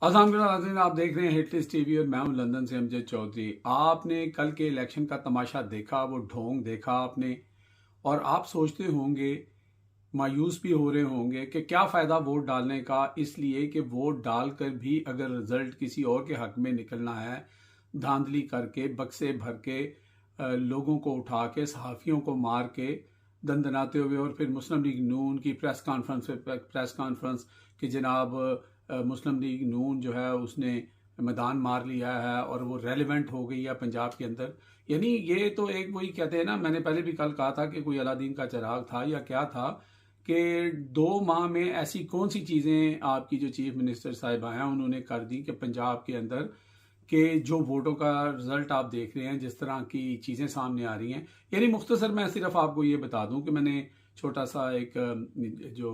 नाज़रीन, आप देख रहे हैं हिटलिस्ट टीवी और मैं हूं लंदन से अमजद चौधरी। आपने कल के इलेक्शन का तमाशा देखा, वो ढोंग देखा आपने, और आप सोचते होंगे, मायूस भी हो रहे होंगे कि क्या फ़ायदा वोट डालने का, इसलिए कि वोट डालकर भी अगर रिज़ल्ट किसी और के हक में निकलना है, धांधली करके बक्से भर के लोगों को उठा के, सहाफ़ियों को मार के, दंदनाते हुए, और फिर मुस्लिम लीग नून की प्रेस कॉन्फ्रेंस कि जनाब मुस्लिम लीग नून जो है उसने मैदान मार लिया है और वो रेलिवेंट हो गई है पंजाब के अंदर। यानी ये तो एक वही कहते हैं ना, मैंने पहले भी कल कहा था कि कोई अलादीन का चिराग था या क्या था, कि 2 माह में ऐसी कौन सी चीज़ें आपकी जो चीफ मिनिस्टर साहिबा हैं उन्होंने कर दी कि पंजाब के अंदर के जो वोटों का रिजल्ट आप देख रहे हैं, जिस तरह की चीज़ें सामने आ रही हैं। यानी मुख्तसर मैं सिर्फ आपको ये बता दूं कि मैंने छोटा सा एक जो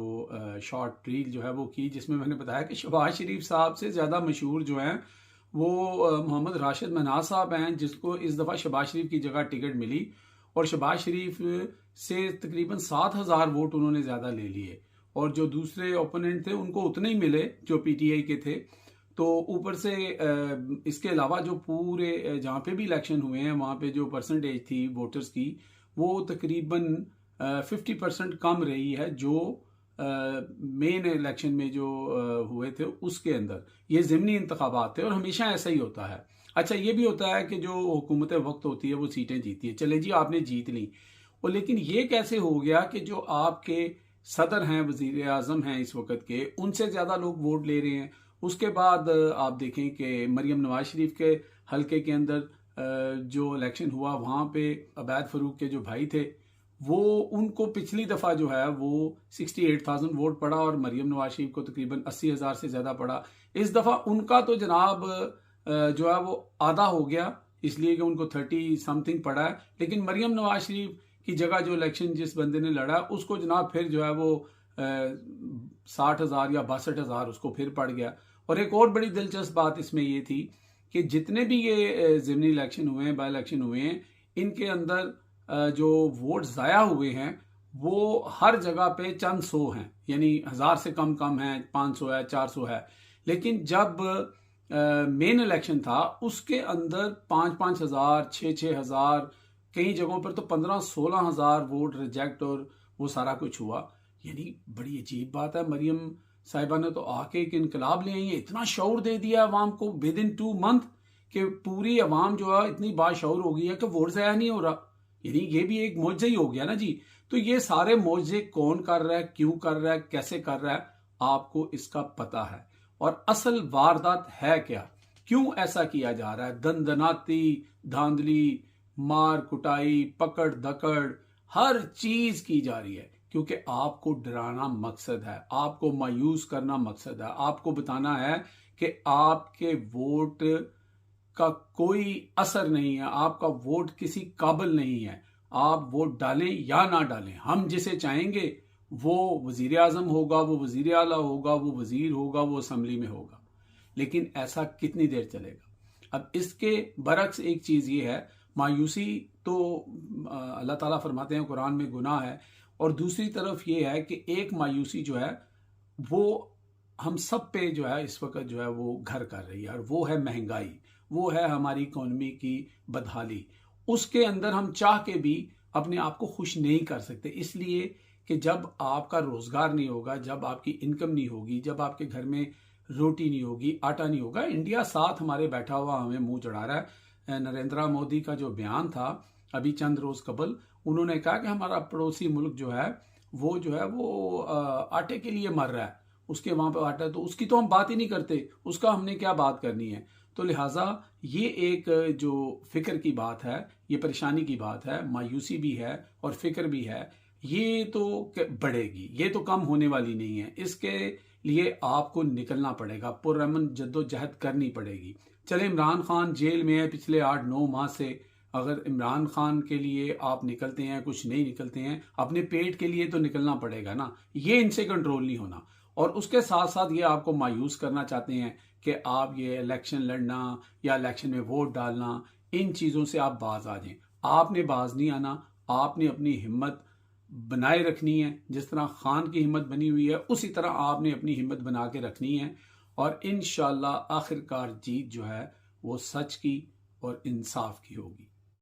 शॉर्ट रील जो है वो की, जिसमें मैंने बताया कि शहबाज शरीफ साहब से ज़्यादा मशहूर जो हैं वो मोहम्मद राशिद मन्हास साहब हैं, जिसको इस दफ़ा शहबाज शरीफ की जगह टिकट मिली, और शहबाज शरीफ से तकरीबन 7,000 वोट उन्होंने ज़्यादा ले लिए, और जो दूसरे ओपोनेंट थे उनको उतने ही मिले जो पीटीआई के थे। तो ऊपर से इसके अलावा जो पूरे जहाँ पे भी इलेक्शन हुए हैं वहाँ पे जो परसेंटेज थी वोटर्स की, वो तकरीबन 50% कम रही है जो मेन इलेक्शन में जो हुए थे उसके अंदर। ये ज़िमनी इंतखाबात थे और हमेशा ऐसा ही होता है। अच्छा, ये भी होता है कि जो हुकूमत वक्त होती है वो सीटें जीती है, चले जी आपने जीत ली, और लेकिन ये कैसे हो गया कि जो आपके सदर हैं, वजीर आजम हैं इस वक्त के, उनसे ज़्यादा लोग वोट ले रहे हैं। उसके बाद आप देखें कि मरियम नवाज शरीफ के हलके के अंदर जो इलेक्शन हुआ वहाँ पे अवैध फरूक के जो भाई थे, वो उनको पिछली दफ़ा जो है वो 68,000 वोट पड़ा और मरियम नवाज शरीफ को तकरीबन 80,000 से ज़्यादा पड़ा। इस दफ़ा उनका तो जनाब जो है वो आधा हो गया, इसलिए कि उनको 30 समथिंग पड़ा है, लेकिन मरियम नवाज शरीफ की जगह जो इलेक्शन जिस बंदे ने लड़ा उसको जनाब फिर जो है वो 60,000 या 62,000 उसको फिर पड़ गया। और एक और बड़ी दिलचस्प बात इसमें ये थी कि जितने भी ये ज़िमनी इलेक्शन हुए हैं, बाई इलेक्शन हुए हैं, इनके अंदर जो वोट ज़ाया हुए हैं वो हर जगह पे चंद सौ हैं, यानी 1,000 से कम कम है, 500 है, 400 है। लेकिन जब मेन इलेक्शन था उसके अंदर 5-5 हज़ार, 6-6 हज़ार, कई जगहों पर तो 15-16 हज़ार वोट रिजेक्ट, और वो सारा कुछ हुआ। यानी बड़ी अजीब बात है, मरियम साहिबा ने तो आके एक इनकलाब ले आई है, इतना शौर दे दिया अवाम को विद इन 2 मंथ कि पूरी अवाम जो है इतनी बाशऊर हो गई है कि वोट ज़ाया नहीं हो रहा। यानी ये भी एक मौजज़ा ही हो गया ना जी। तो ये सारे मौजज़े कौन कर रहा है, क्यों कर रहा है, कैसे कर रहा है, आपको इसका पता है। और असल वारदात है क्या, क्यों ऐसा किया जा रहा है? दंदनाती, धांधली, मार कुटाई, पकड़ दकड़, हर चीज की जा रही है, क्योंकि आपको डराना मकसद है, आपको मायूस करना मकसद है, आपको बताना है कि आपके वोट का कोई असर नहीं है, आपका वोट किसी काबिल नहीं है, आप वोट डालें या ना डालें, हम जिसे चाहेंगे वो वजीर आजम होगा, वो वजीर आला होगा, वो वजीर होगा, वो असम्बली में होगा। लेकिन ऐसा कितनी देर चलेगा? अब इसके बरक्स एक चीज़ ये है, मायूसी तो अल्लाह ताला फरमाते हैं कुरान में गुनाह है, और दूसरी तरफ ये है कि एक मायूसी जो है वो हम सब पे जो है इस वक्त जो है वो घर कर रही है, और वो है महंगाई, वो है हमारी इकोनॉमी की बदहाली। उसके अंदर हम चाह के भी अपने आप को खुश नहीं कर सकते, इसलिए कि जब आपका रोजगार नहीं होगा, जब आपकी इनकम नहीं होगी, जब आपके घर में रोटी नहीं होगी, आटा नहीं होगा। इंडिया साथ हमारे बैठा हुआ हमें मुंह चढ़ा रहा है। नरेंद्र मोदी का जो बयान था अभी चंद रोज कबल, उन्होंने कहा कि हमारा पड़ोसी मुल्क जो है वो आटे के लिए मर रहा है, उसके वहां पर आटा है, तो उसकी तो हम बात ही नहीं करते, उसका हमने क्या बात करनी है। तो लिहाजा ये एक जो फिक्र की बात है, ये परेशानी की बात है, मायूसी भी है और फिक्र भी है, ये तो बढ़ेगी, ये तो कम होने वाली नहीं है। इसके लिए आपको निकलना पड़ेगा, पुरअमन जद्दोजहद करनी पड़ेगी। चले इमरान खान जेल में है पिछले 8-9 माह से, अगर इमरान खान के लिए आप निकलते हैं, कुछ नहीं निकलते हैं, अपने पेट के लिए तो निकलना पड़ेगा ना, ये इनसे कंट्रोल नहीं होना। और उसके साथ साथ ये आपको मायूस करना चाहते हैं कि आप ये इलेक्शन लड़ना या इलेक्शन में वोट डालना, इन चीज़ों से आप बाज आ जाएं। आपने बाज नहीं आना, आपने अपनी हिम्मत बनाए रखनी है। जिस तरह खान की हिम्मत बनी हुई है उसी तरह आपने अपनी हिम्मत बना के रखनी है, और इंशाअल्लाह आखिरकार जीत जो है वो सच की और इंसाफ की होगी।